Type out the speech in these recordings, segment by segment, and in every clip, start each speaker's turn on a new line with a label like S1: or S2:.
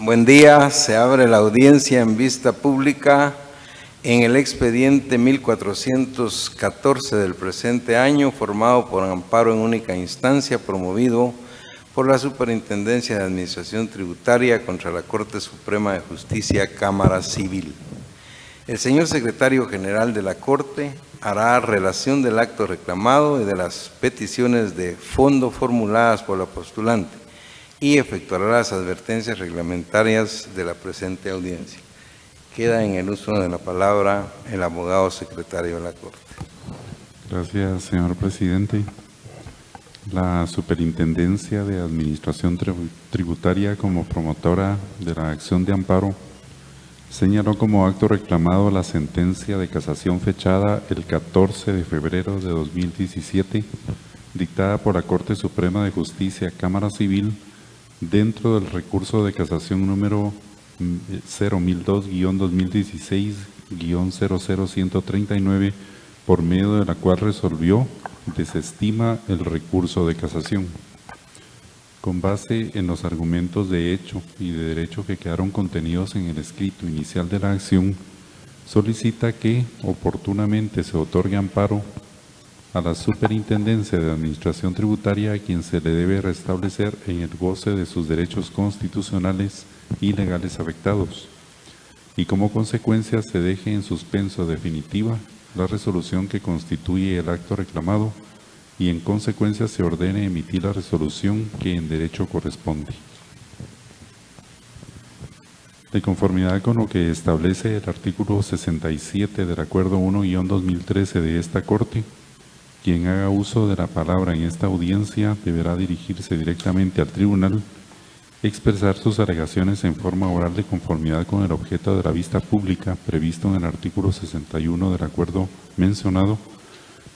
S1: Buen día, se abre la audiencia en vista pública en el expediente 1414 del presente año, formado por amparo en única instancia, promovido por la Superintendencia de Administración Tributaria contra la Corte Suprema de Justicia, Cámara Civil. El señor secretario general de la Corte hará relación del acto reclamado y de las peticiones de fondo formuladas por la postulante y efectuará las advertencias reglamentarias de la presente audiencia. Queda en el uso de la palabra el abogado secretario de la Corte.
S2: Gracias, señor presidente. La Superintendencia de Administración Tributaria, como promotora de la acción de amparo, señaló como acto reclamado la sentencia de casación fechada el 14 de febrero de 2017, dictada por la Corte Suprema de Justicia, Cámara Civil, dentro del recurso de casación número 01002-2016-00139, por medio de la cual resolvió desestima el recurso de casación. Con base en los argumentos de hecho y de derecho que quedaron contenidos en el escrito inicial de la acción, solicita que oportunamente se otorgue amparo a la Superintendencia de Administración Tributaria, a quien se le debe restablecer en el goce de sus derechos constitucionales y legales afectados, y como consecuencia se deje en suspenso definitiva la resolución que constituye el acto reclamado y en consecuencia se ordene emitir la resolución que en derecho corresponde. De conformidad con lo que establece el artículo 67 del Acuerdo 1-2013 de esta Corte, quien haga uso de la palabra en esta audiencia deberá dirigirse directamente al tribunal, expresar sus alegaciones en forma oral de conformidad con el objeto de la vista pública previsto en el artículo 61 del acuerdo mencionado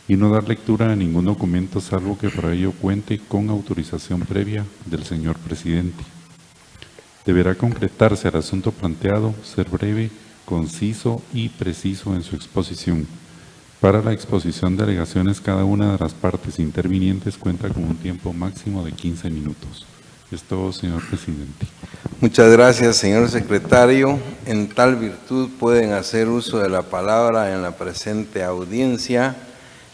S2: y no dar lectura a ningún documento salvo que para ello cuente con autorización previa del señor presidente. Deberá concretarse al asunto planteado, ser breve, conciso y preciso en su exposición. Para la exposición de alegaciones, cada una de las partes intervinientes cuenta con un tiempo máximo de 15 minutos. Es todo, señor presidente.
S1: Muchas gracias, señor secretario. En tal virtud pueden hacer uso de la palabra en la presente audiencia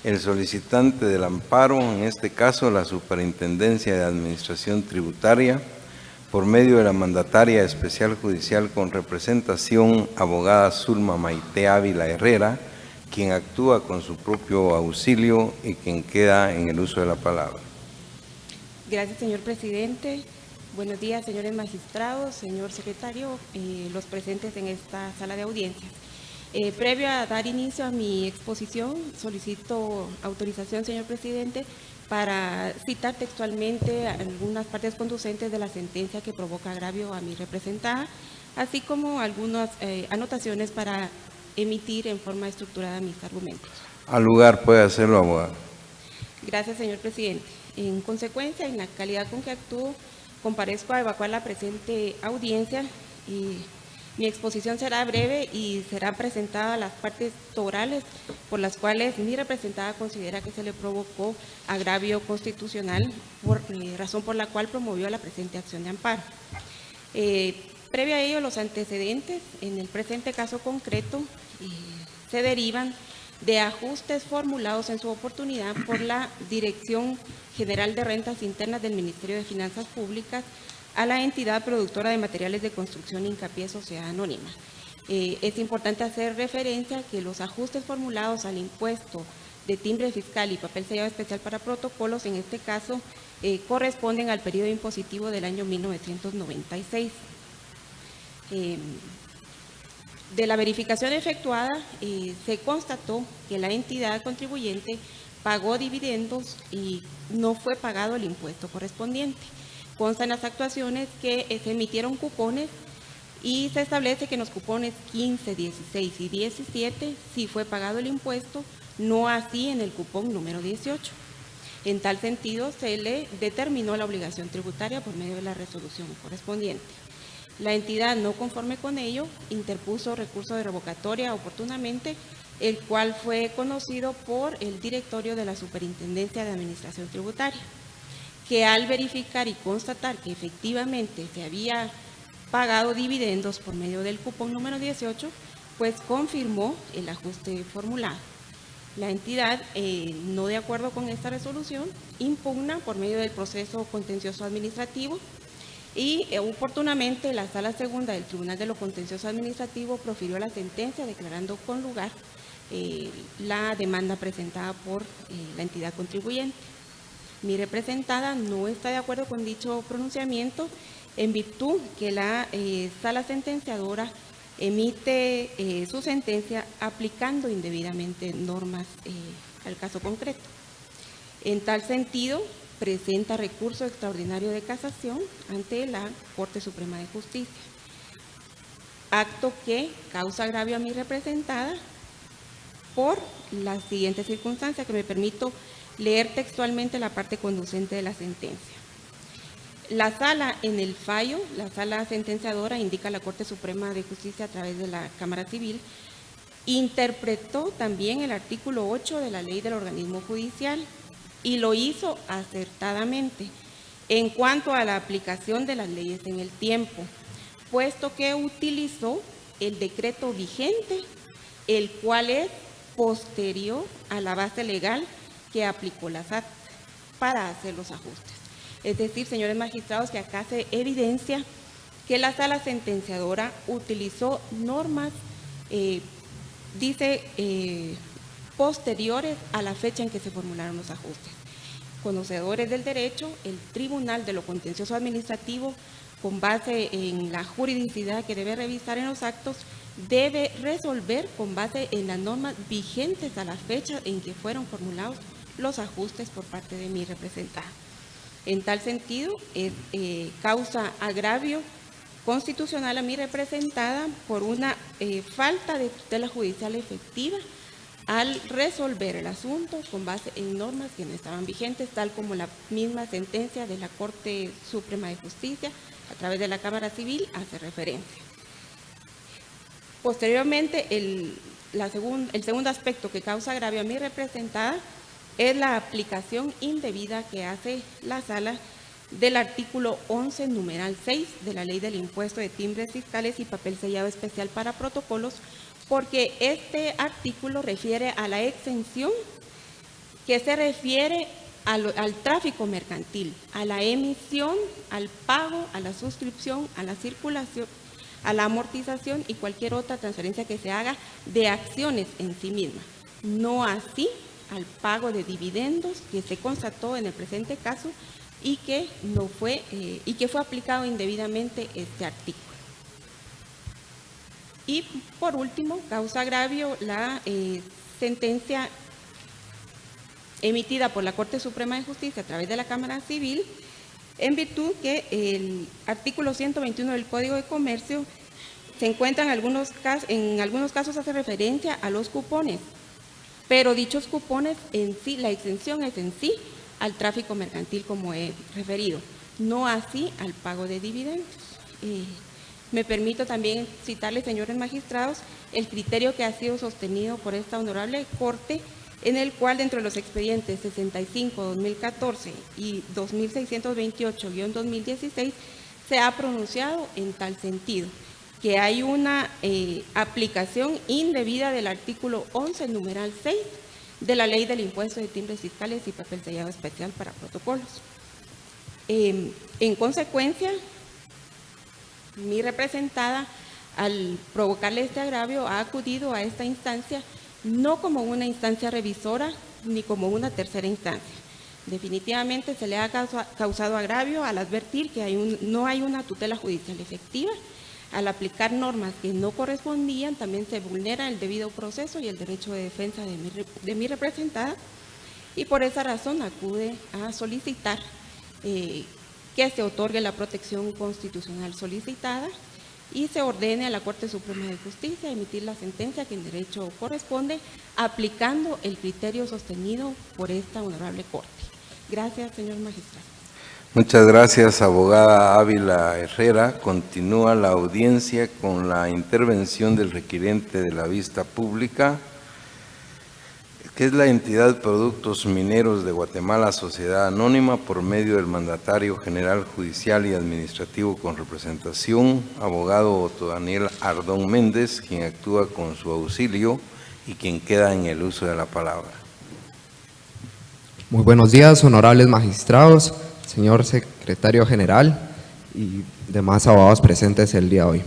S1: el solicitante del amparo, en este caso la Superintendencia de Administración Tributaria, por medio de la mandataria especial judicial con representación, abogada Zulma Maite Ávila Herrera, quien actúa con su propio auxilio y quien queda en el uso de la palabra.
S3: Gracias, señor presidente. Buenos días, señores magistrados, señor secretario, los presentes en esta sala de audiencias. Previo a dar inicio a mi exposición, solicito autorización, señor presidente, para citar textualmente algunas partes conducentes de la sentencia que provoca agravio a mi representada, así como algunas anotaciones para emitir en forma estructurada mis argumentos.
S1: Al lugar puede hacerlo, abogado.
S3: Gracias, señor presidente. En consecuencia, en la calidad con que actúo, comparezco a evacuar la presente audiencia y mi exposición será breve y serán presentadas las partes orales por las cuales mi representada considera que se le provocó agravio constitucional, razón por la cual promovió la presente acción de amparo. Previo a ello, los antecedentes en el presente caso concreto se derivan de ajustes formulados en su oportunidad por la Dirección General de Rentas Internas del Ministerio de Finanzas Públicas a la entidad productora de materiales de construcción Hincapié Sociedad Anónima. Es importante hacer referencia a que los ajustes formulados al impuesto de timbre fiscal y papel sellado especial para protocolos, en este caso, corresponden al periodo impositivo del año 1996. De la verificación efectuada, se constató que la entidad contribuyente pagó dividendos y no fue pagado el impuesto correspondiente. Constan las actuaciones que se emitieron cupones y se establece que en los cupones 15, 16 y 17 sí fue pagado el impuesto, no así en el cupón número 18. En tal sentido, se le determinó la obligación tributaria por medio de la resolución correspondiente. La entidad, no conforme con ello, interpuso recurso de revocatoria oportunamente, el cual fue conocido por el directorio de la Superintendencia de Administración Tributaria, que al verificar y constatar que efectivamente se había pagado dividendos por medio del cupón número 18, pues confirmó el ajuste formulado. La entidad, no de acuerdo con esta resolución, impugna por medio del proceso contencioso administrativo y oportunamente la Sala Segunda del Tribunal de lo Contencioso Administrativo profirió la sentencia declarando con lugar la demanda presentada por la entidad contribuyente. Mi representada no está de acuerdo con dicho pronunciamiento en virtud que la Sala Sentenciadora emite su sentencia aplicando indebidamente normas al caso concreto. En tal sentido, presenta recurso extraordinario de casación ante la Corte Suprema de Justicia, acto que causa agravio a mi representada por la siguiente circunstancia, que me permito leer textualmente la parte conducente de la sentencia. La sala en el fallo, la sala sentenciadora, indica a la Corte Suprema de Justicia a través de la Cámara Civil, interpretó también el artículo 8 de la Ley del Organismo Judicial y lo hizo acertadamente en cuanto a la aplicación de las leyes en el tiempo, puesto que utilizó el decreto vigente, el cual es posterior a la base legal que aplicó la SAT para hacer los ajustes. Es decir, señores magistrados, que acá se evidencia que la sala sentenciadora utilizó normas, posteriores a la fecha en que se formularon los ajustes. Conocedores del derecho, el Tribunal de lo Contencioso Administrativo, con base en la juridicidad que debe revisar en los actos, debe resolver con base en las normas vigentes a la fecha en que fueron formulados los ajustes por parte de mi representada. En tal sentido, causa agravio constitucional a mi representada por una falta de tutela judicial efectiva al resolver el asunto con base en normas que no estaban vigentes, tal como la misma sentencia de la Corte Suprema de Justicia a través de la Cámara Civil hace referencia. Posteriormente, el segundo aspecto que causa agravio a mi representada es la aplicación indebida que hace la sala del artículo 11, numeral 6 de la Ley del Impuesto de Timbres Fiscales y Papel Sellado Especial para Protocolos, porque este artículo refiere a la exención que se refiere al tráfico mercantil, a la emisión, al pago, a la suscripción, a la circulación, a la amortización y cualquier otra transferencia que se haga de acciones en sí misma. No así al pago de dividendos que se constató en el presente caso y que fue aplicado indebidamente este artículo. Y por último, causa agravio la sentencia emitida por la Corte Suprema de Justicia a través de la Cámara Civil, en virtud que el artículo 121 del Código de Comercio se encuentra en algunos casos hace referencia a los cupones, pero dichos cupones en sí, la exención es en sí al tráfico mercantil como he referido, no así al pago de dividendos. Me permito también citarles, señores magistrados, el criterio que ha sido sostenido por esta honorable Corte, en el cual dentro de los expedientes 65-2014 y 2628-2016 se ha pronunciado en tal sentido, que hay una aplicación indebida del artículo 11, numeral 6 de la Ley del Impuesto de Timbres Fiscales y Papel Sellado Especial para Protocolos. En consecuencia, mi representada, al provocarle este agravio, ha acudido a esta instancia no como una instancia revisora ni como una tercera instancia. Definitivamente se le ha causado agravio al advertir que no hay una tutela judicial efectiva. Al aplicar normas que no correspondían, también se vulnera el debido proceso y el derecho de defensa de mi representada, y por esa razón acude a solicitar que se otorgue la protección constitucional solicitada y se ordene a la Corte Suprema de Justicia emitir la sentencia que en derecho corresponde, aplicando el criterio sostenido por esta honorable Corte. Gracias, señor magistrado.
S1: Muchas gracias, abogada Ávila Herrera. Continúa la audiencia con la intervención del requirente de la vista pública. que es la entidad Productos Mineros de Guatemala, Sociedad Anónima, por medio del mandatario general judicial y administrativo con representación, abogado Otto Daniel Ardón Méndez, quien actúa con su auxilio y quien queda en el uso de la palabra.
S4: Muy buenos días, honorables magistrados, señor secretario general y demás abogados presentes el día de hoy.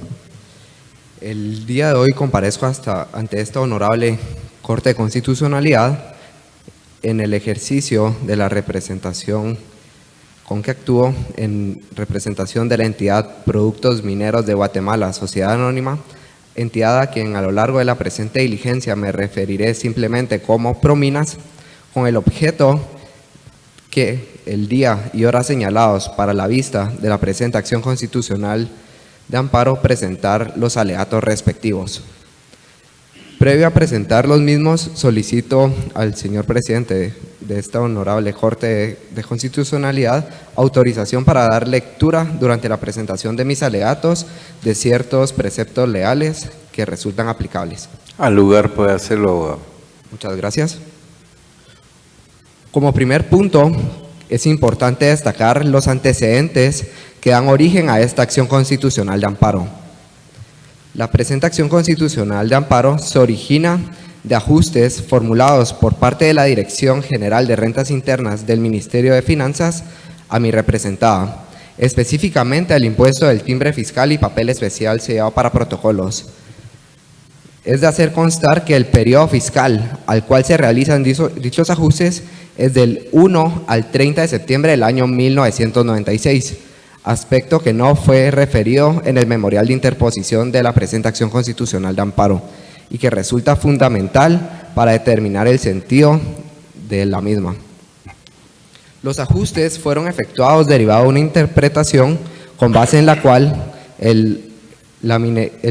S4: El día de hoy comparezco ante esta honorable Corte de Constitucionalidad en el ejercicio de la representación con que actúo en representación de la entidad Productos Mineros de Guatemala, Sociedad Anónima, entidad a quien a lo largo de la presente diligencia me referiré simplemente como Prominas, con el objeto que el día y hora señalados para la vista de la presente acción constitucional de amparo presentar los alegatos respectivos. Previo a presentar los mismos, solicito al señor presidente de esta honorable Corte de Constitucionalidad autorización para dar lectura durante la presentación de mis alegatos de ciertos preceptos legales que resultan aplicables.
S1: Al lugar puede hacerlo, abogado.
S4: Muchas gracias. Como primer punto, es importante destacar los antecedentes que dan origen a esta acción constitucional de amparo. La presente acción constitucional de amparo se origina de ajustes formulados por parte de la Dirección General de Rentas Internas del Ministerio de Finanzas a mi representada, específicamente al impuesto del timbre fiscal y papel especial sellado para protocolos. Es de hacer constar que el periodo fiscal al cual se realizan dichos ajustes es del 1 al 30 de septiembre del año 1996, aspecto que no fue referido en el memorial de interposición de la presente acción constitucional de amparo y que resulta fundamental para determinar el sentido de la misma. Los ajustes fueron efectuados derivado de una interpretación con base en la cual el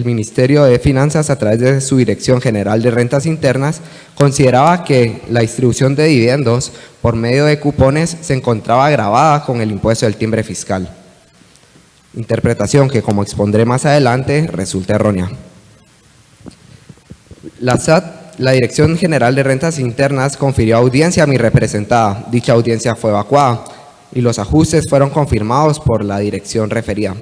S4: Ministerio de Finanzas, a través de su Dirección General de Rentas Internas, consideraba que la distribución de dividendos por medio de cupones se encontraba gravada con el impuesto del timbre fiscal. Interpretación que, como expondré más adelante, resulta errónea. La SAT, la Dirección General de Rentas Internas, confirió audiencia a mi representada. Dicha audiencia fue evacuada y los ajustes fueron confirmados por la dirección referida.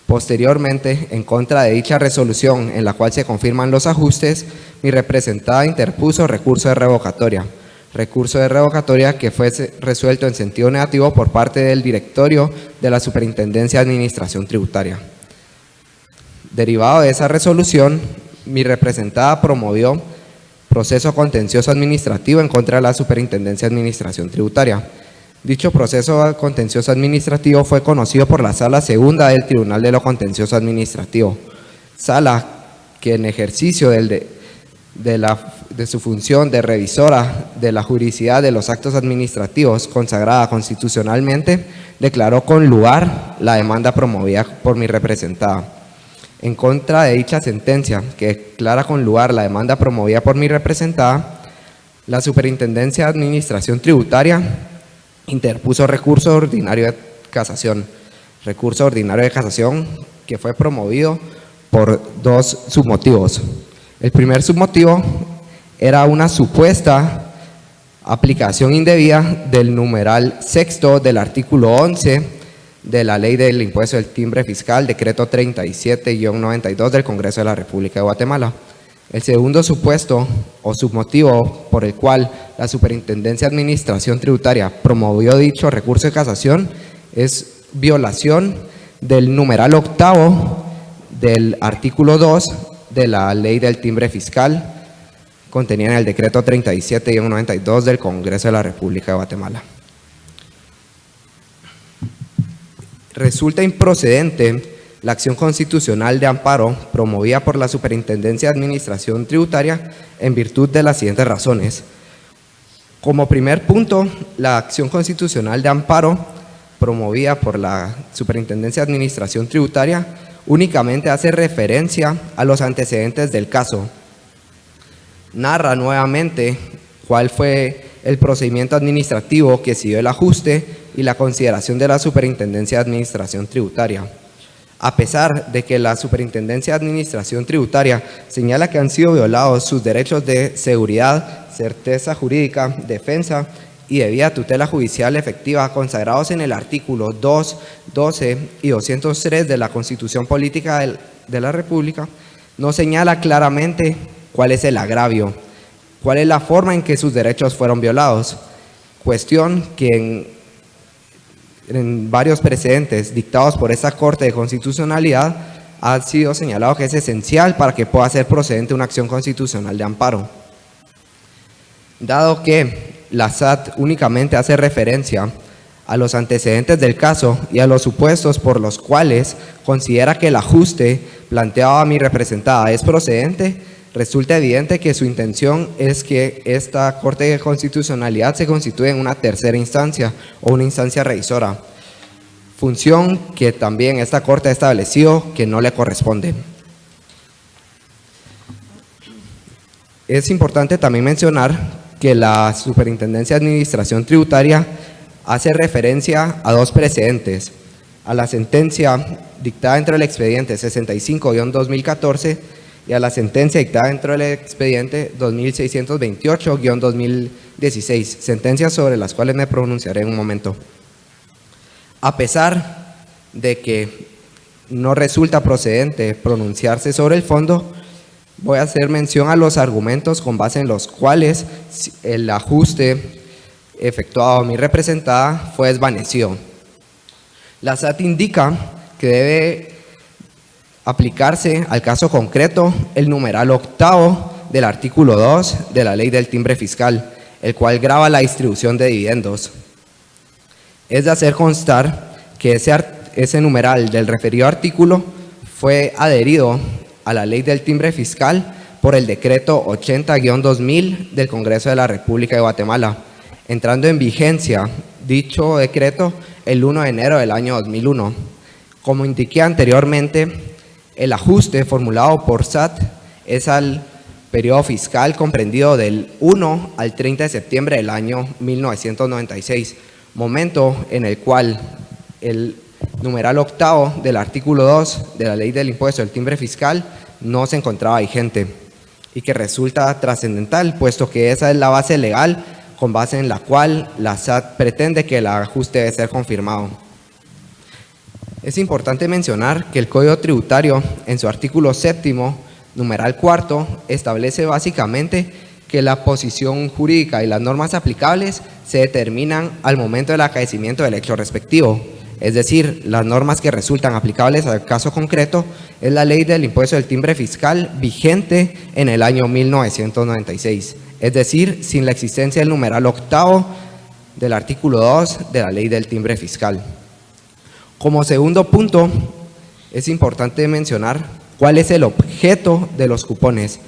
S4: Posteriormente, en contra de dicha resolución en la cual se confirman los ajustes, mi representada interpuso recurso de revocatoria. Recurso de revocatoria que fue resuelto en sentido negativo por parte del directorio de la Superintendencia de Administración Tributaria. Derivado de esa resolución, mi representada promovió proceso contencioso administrativo en contra de la Superintendencia de Administración Tributaria. Dicho proceso contencioso administrativo fue conocido por la Sala Segunda del Tribunal de lo Contencioso Administrativo, sala que en ejercicio de su función de revisora de la juridicidad de los actos administrativos consagrada constitucionalmente, declaró con lugar la demanda promovida por mi representada. En contra de dicha sentencia, que declara con lugar la demanda promovida por mi representada, la Superintendencia de Administración Tributaria interpuso recurso ordinario de casación. Recurso ordinario de casación que fue promovido por dos submotivos. El primer submotivo era una supuesta aplicación indebida del numeral sexto del artículo 11 de la Ley del Impuesto del Timbre Fiscal, decreto 37-92 del Congreso de la República de Guatemala. El segundo supuesto o submotivo por el cual la Superintendencia de Administración Tributaria promovió dicho recurso de casación es violación del numeral octavo del artículo 2 de la Ley del Timbre Fiscal contenida en el decreto 37-92 del Congreso de la República de Guatemala. Resulta improcedente la acción constitucional de amparo promovida por la Superintendencia de Administración Tributaria en virtud de las siguientes razones. Como primer punto, la acción constitucional de amparo promovida por la Superintendencia de Administración Tributaria únicamente hace referencia a los antecedentes del caso. Narra nuevamente cuál fue el procedimiento administrativo que siguió el ajuste y la consideración de la Superintendencia de Administración Tributaria. A pesar de que la Superintendencia de Administración Tributaria señala que han sido violados sus derechos de seguridad certeza jurídica, defensa y debida tutela judicial efectiva consagrados en el artículo 2, 12 y 203 de la Constitución Política de la República, no señala claramente cuál es el agravio, cuál es la forma en que sus derechos fueron violados, cuestión que en varios precedentes dictados por esta Corte de Constitucionalidad ha sido señalado que es esencial para que pueda ser procedente una acción constitucional de amparo. Dado que la SAT únicamente hace referencia a los antecedentes del caso y a los supuestos por los cuales considera que el ajuste planteado a mi representada es procedente, resulta evidente que su intención es que esta Corte de Constitucionalidad se constituya en una tercera instancia o una instancia revisora, función que también esta Corte ha establecido que no le corresponde. Es importante también mencionar que la Superintendencia de Administración Tributaria hace referencia a dos precedentes, a la sentencia dictada dentro del expediente 65-2014 y a la sentencia dictada dentro del expediente 2628-2016, sentencias sobre las cuales me pronunciaré en un momento. A pesar de que no resulta procedente pronunciarse sobre el fondo, voy a hacer mención a los argumentos con base en los cuales el ajuste efectuado a mi representada fue desvanecido. La SAT indica que debe aplicarse al caso concreto el numeral 8 del artículo 2 de la Ley del Timbre Fiscal, el cual grava la distribución de dividendos. Es de hacer constar que ese numeral del referido artículo fue adherido a la Ley del Timbre Fiscal por el decreto 80-2000 del Congreso de la República de Guatemala, entrando en vigencia dicho decreto el 1 de enero del año 2001. Como indiqué anteriormente, el ajuste formulado por SAT es al periodo fiscal comprendido del 1 al 30 de septiembre del año 1996, momento en el cual el numeral 8 del artículo 2 de la Ley del Impuesto del Timbre Fiscal no se encontraba vigente y que resulta trascendental, puesto que esa es la base legal con base en la cual la SAT pretende que el ajuste debe ser confirmado. Es importante mencionar que el Código Tributario, en su artículo 7º, numeral 4, establece básicamente que la posición jurídica y las normas aplicables se determinan al momento del acaecimiento del hecho respectivo. Es decir, las normas que resultan aplicables al caso concreto es la Ley del Impuesto del Timbre Fiscal vigente en el año 1996. Es decir, sin la existencia del numeral 8 del artículo 2 de la Ley del Timbre Fiscal. Como segundo punto, es importante mencionar cuál es el objeto de los cupones.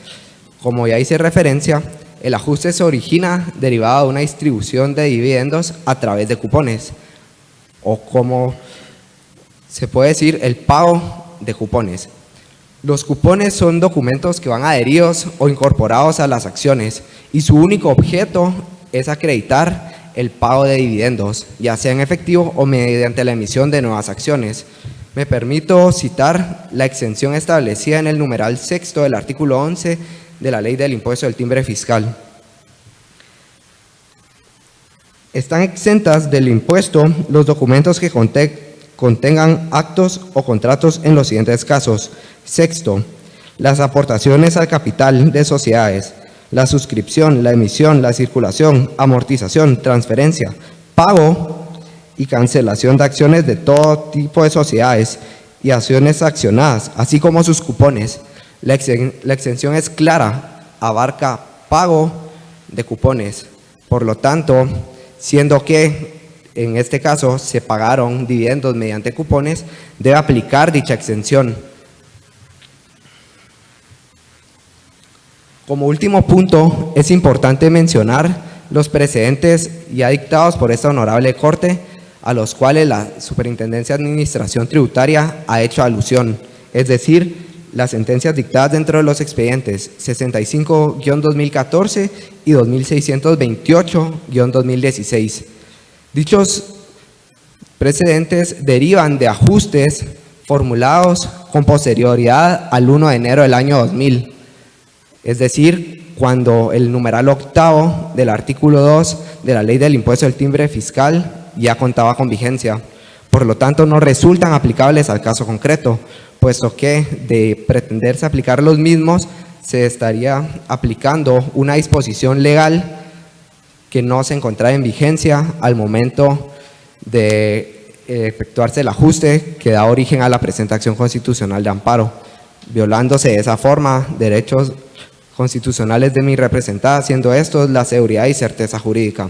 S4: Como ya hice referencia, el ajuste se origina derivado de una distribución de dividendos a través de cupones, o como se puede decir, el pago de cupones. Los cupones son documentos que van adheridos o incorporados a las acciones y su único objeto es acreditar el pago de dividendos, ya sea en efectivo o mediante la emisión de nuevas acciones. Me permito citar la exención establecida en el numeral 6 del artículo 11 de la Ley del Impuesto del Timbre Fiscal. Están exentas del impuesto los documentos que contengan actos o contratos en los siguientes casos. Sexto, las aportaciones al capital de sociedades, la suscripción, la emisión, la circulación, amortización, transferencia, pago y cancelación de acciones de todo tipo de sociedades y acciones accionadas, así como sus cupones. La exención es clara, abarca pago de cupones. Por lo tanto, siendo que en este caso se pagaron dividendos mediante cupones, debe aplicar dicha exención. Como último punto, es importante mencionar los precedentes ya dictados por esta honorable Corte, a los cuales la Superintendencia de Administración Tributaria ha hecho alusión, es decir, las sentencias dictadas dentro de los expedientes 65-2014 y 2628-2016. Dichos precedentes derivan de ajustes formulados con posterioridad al 1 de enero del año 2000, es decir, cuando el numeral 8 del artículo 2 de la Ley del Impuesto del Timbre Fiscal ya contaba con vigencia. Por lo tanto, no resultan aplicables al caso concreto, puesto que de pretenderse aplicar los mismos, se estaría aplicando una disposición legal que no se encontraba en vigencia al momento de efectuarse el ajuste que da origen a la presente acción constitucional de amparo, violándose de esa forma derechos constitucionales de mi representada, siendo estos la seguridad y certeza jurídica.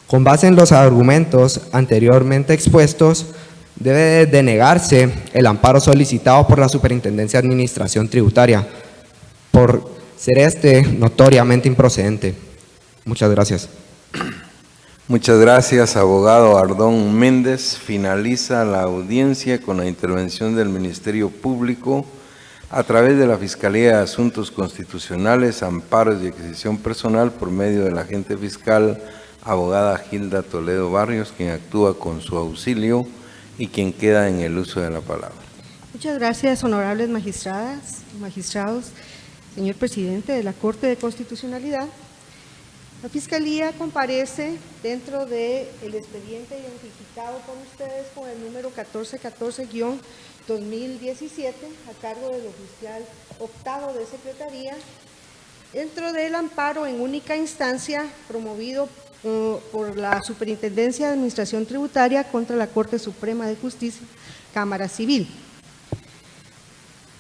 S4: Con base en los argumentos anteriormente expuestos, debe denegarse el amparo solicitado por la Superintendencia de Administración Tributaria, por ser notoriamente improcedente. Muchas gracias.
S1: Muchas gracias, abogado Ardón Méndez. Finaliza la audiencia con la intervención del Ministerio Público a través de la Fiscalía de Asuntos Constitucionales, Amparos y Adquisición Personal por medio del agente fiscal, abogada Gilda Toledo Barrios, quien actúa con su auxilio y quien queda en el uso de la palabra.
S5: Muchas gracias, honorables magistradas, magistrados, señor presidente de la Corte de Constitucionalidad. La Fiscalía comparece dentro del expediente identificado por ustedes con el número 1414-2017 a cargo del oficial octavo de Secretaría, dentro del amparo en única instancia promovido por la Superintendencia de Administración Tributaria contra la Corte Suprema de Justicia, Cámara Civil.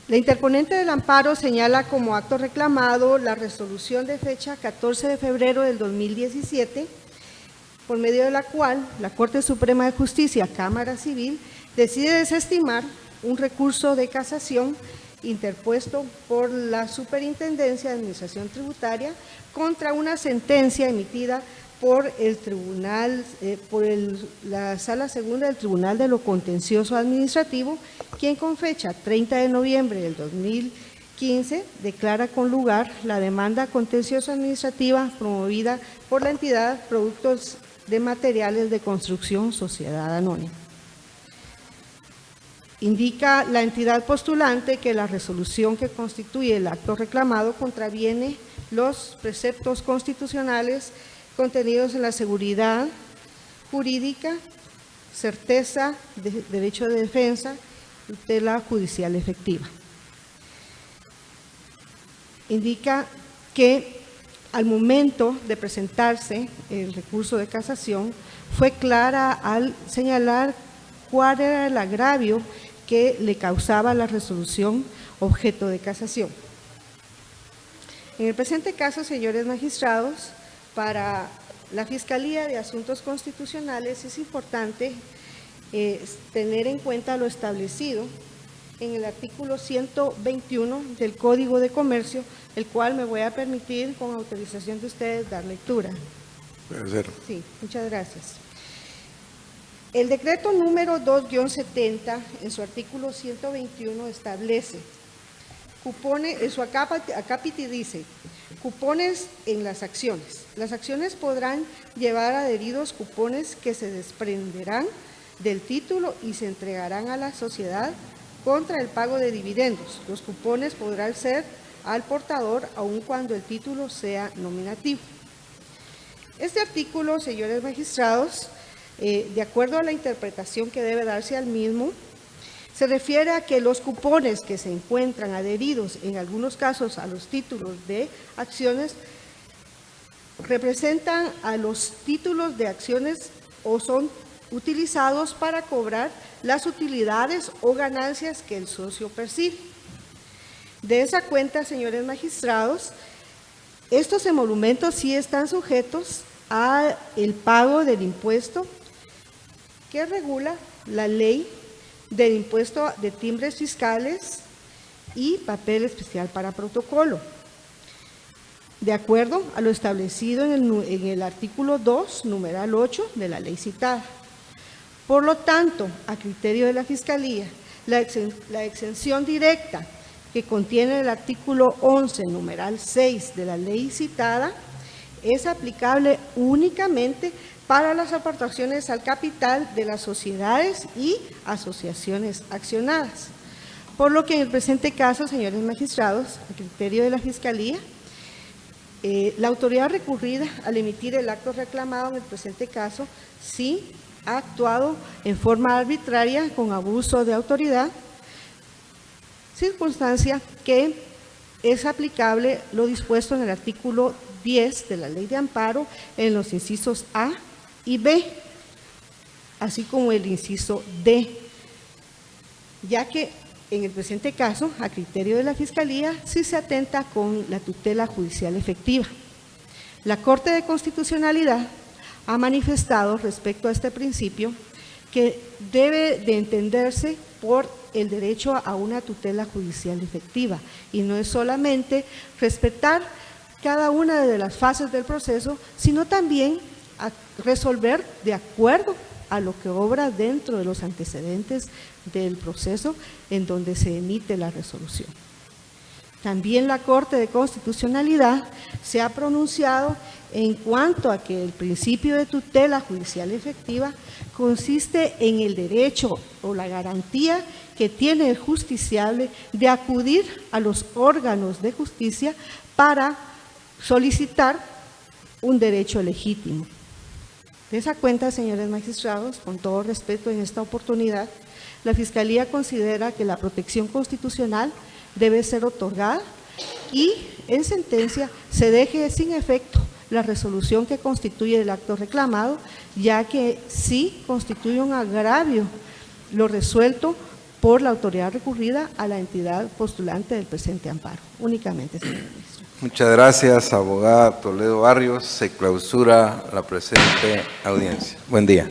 S5: La interponente del amparo señala como acto reclamado la resolución de fecha 14 de febrero del 2017, por medio de la cual la Corte Suprema de Justicia, Cámara Civil, decide desestimar un recurso de casación interpuesto por la Superintendencia de Administración Tributaria contra una sentencia emitida por el tribunal, la Sala Segunda del Tribunal de lo Contencioso Administrativo, quien con fecha 30 de noviembre del 2015 declara con lugar la demanda contencioso administrativa promovida por la entidad Productos de Materiales de Construcción Sociedad Anónima. Indica la entidad postulante que la resolución que constituye el acto reclamado contraviene los preceptos constitucionales contenidos en la seguridad jurídica, certeza, derecho de defensa, tutela judicial efectiva. Indica que al momento de presentarse el recurso de casación fue clara al señalar cuál era el agravio que le causaba la resolución objeto de casación. En el presente caso, señores magistrados, para la Fiscalía de Asuntos Constitucionales es importante tener en cuenta lo establecido en el artículo 121 del Código de Comercio, el cual me voy a permitir, con autorización de ustedes, dar lectura.
S1: Puede ser.
S5: Sí, muchas gracias. El decreto número 2-70, en su artículo 121, establece cupones, en su acápite dice, cupones en las acciones. Las acciones podrán llevar adheridos cupones que se desprenderán del título y se entregarán a la sociedad contra el pago de dividendos. Los cupones podrán ser al portador aun cuando el título sea nominativo. Este artículo, señores magistrados, de acuerdo a la interpretación que debe darse al mismo, se refiere a que los cupones que se encuentran adheridos en algunos casos a los títulos de acciones representan a los títulos de acciones o son utilizados para cobrar las utilidades o ganancias que el socio percibe. De esa cuenta, señores magistrados, estos emolumentos sí están sujetos al pago del impuesto que regula la ley del impuesto de timbres fiscales y papel especial para protocolo, de acuerdo a lo establecido en el artículo 2, numeral 8 de la ley citada. Por lo tanto, a criterio de la Fiscalía, la exención directa que contiene el artículo 11, numeral 6 de la ley citada, es aplicable únicamente para las aportaciones al capital de las sociedades y asociaciones accionadas. Por lo que en el presente caso, señores magistrados, a criterio de la Fiscalía, La autoridad recurrida, al emitir el acto reclamado en el presente caso, sí ha actuado en forma arbitraria con abuso de autoridad, circunstancia que es aplicable lo dispuesto en el artículo 10 de la Ley de Amparo en los incisos A y B, así como el inciso D, ya que en el presente caso, a criterio de la Fiscalía, sí se atenta con la tutela judicial efectiva. La Corte de Constitucionalidad ha manifestado respecto a este principio que debe de entenderse por el derecho a una tutela judicial efectiva y no es solamente respetar cada una de las fases del proceso, sino también a resolver de acuerdo a lo que obra dentro de los antecedentes del proceso en donde se emite la resolución. También la Corte de Constitucionalidad se ha pronunciado en cuanto a que el principio de tutela judicial efectiva consiste en el derecho o la garantía que tiene el justiciable de acudir a los órganos de justicia para solicitar un derecho legítimo. De esa cuenta, señores magistrados, con todo respeto en esta oportunidad, la Fiscalía considera que la protección constitucional debe ser otorgada y en sentencia se deje sin efecto la resolución que constituye el acto reclamado, ya que sí constituye un agravio lo resuelto por la autoridad recurrida a la entidad postulante del presente amparo. Únicamente, señor ministro.
S1: Muchas gracias, abogada Toledo Barrios. Se clausura la presente audiencia. Buen día.